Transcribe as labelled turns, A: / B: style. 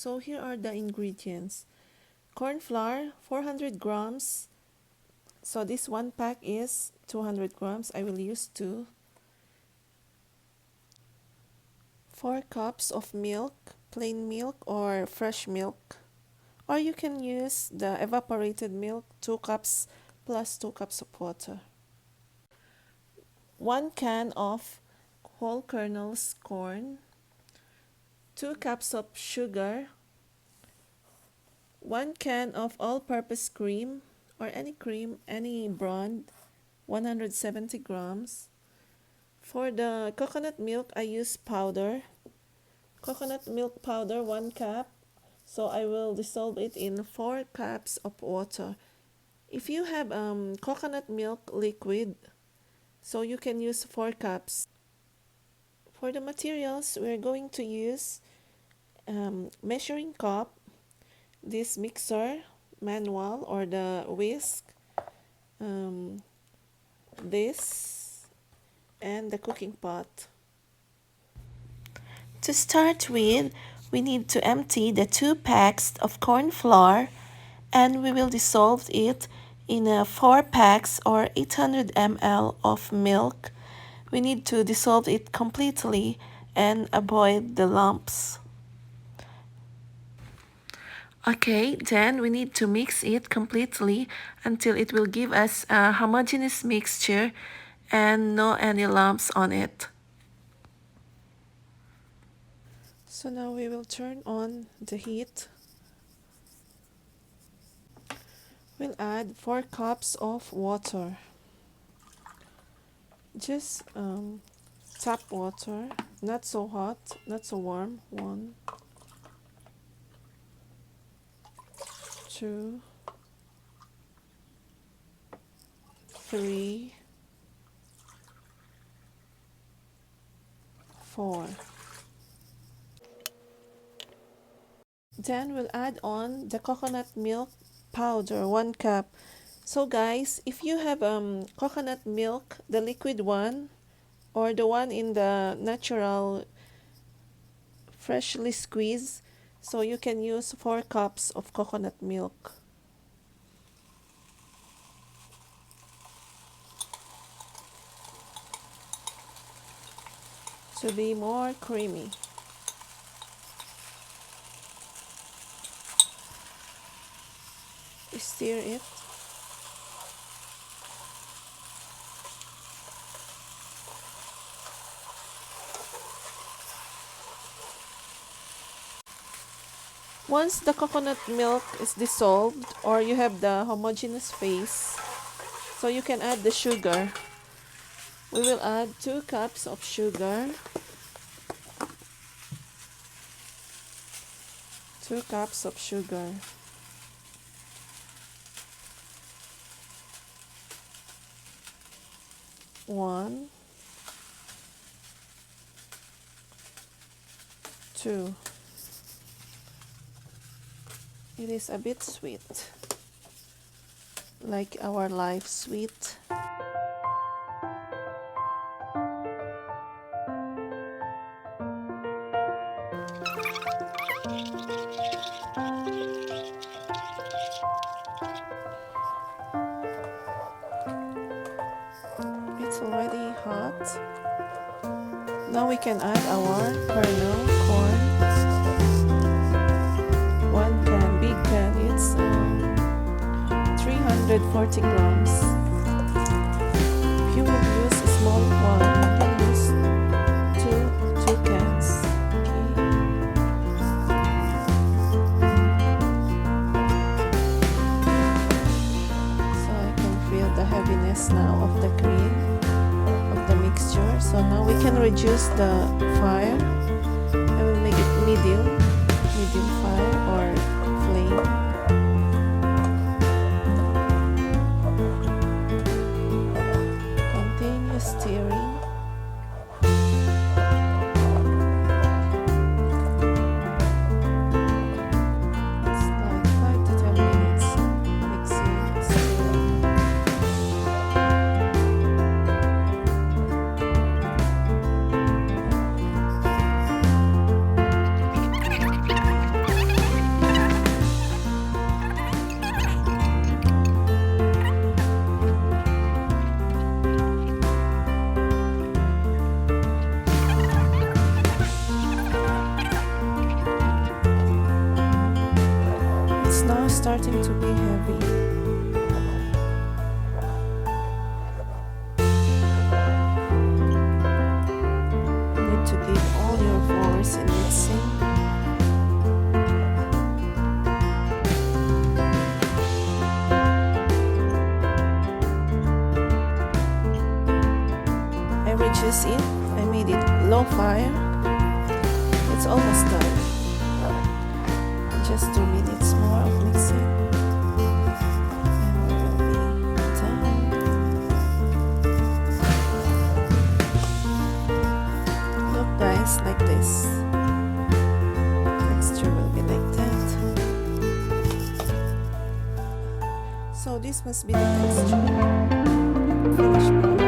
A: So here are the ingredients. Corn flour, 400 grams. So this one pack is 200 grams. I will use 2. 4 cups of milk, plain milk or fresh milk. Or you can use the evaporated milk, 2 cups plus 2 cups of water. 1 can of whole kernels corn. 2 cups of sugar. 1 can of all-purpose cream or any cream, any brand, 170 grams. For the coconut milk, I use powder. Coconut milk powder, 1 cup. So I will dissolve it in 4 cups of water. If you have coconut milk liquid, so you can use 4 cups. For the materials, we're going to use measuring cup, this mixer manual or the whisk, this, and the cooking pot. To start with, we need to empty the 2 packs of corn flour, and we will dissolve it in 4 packs or 800 ml of milk. We need to dissolve it completely and avoid the lumps. Okay, then we need to mix it completely until it will give us a homogeneous mixture and no any lumps on it. So now we will turn on the heat. We'll add 4 cups of water. Just tap water, not so hot, not so warm. 1, 2, 3, 4. Then we'll add on the coconut milk powder, 1 cup. So guys, if you have coconut milk, the liquid one, or the one in the natural freshly squeezed, so you can use 4 cups of coconut milk. To be more creamy. Stir it. Once the coconut milk is dissolved or you have the homogeneous phase, so you can add the sugar. We will add 2 cups of sugar. 2 cups of sugar. One, 2. It is a bit sweet, like our life sweet. It's already hot. Now we can add our kernel corn. 1 can, big can, it's 340 grams. If you will use a small one, you can use two cans. Okay. So I can feel the heaviness now of the cream, of the mixture. So now we can reduce the fire. I will make it medium fire or flame. Continue stirring. It's like 5 to 10 minutes mixing, stirring. starting to be heavy. You need to give all your force in mixing. I reduced it. I made it low fire. It's almost done. Just 2 minutes more of mixing and we will be done. Look guys, like this. Texture will be like that. So this must be the texture. Finished product.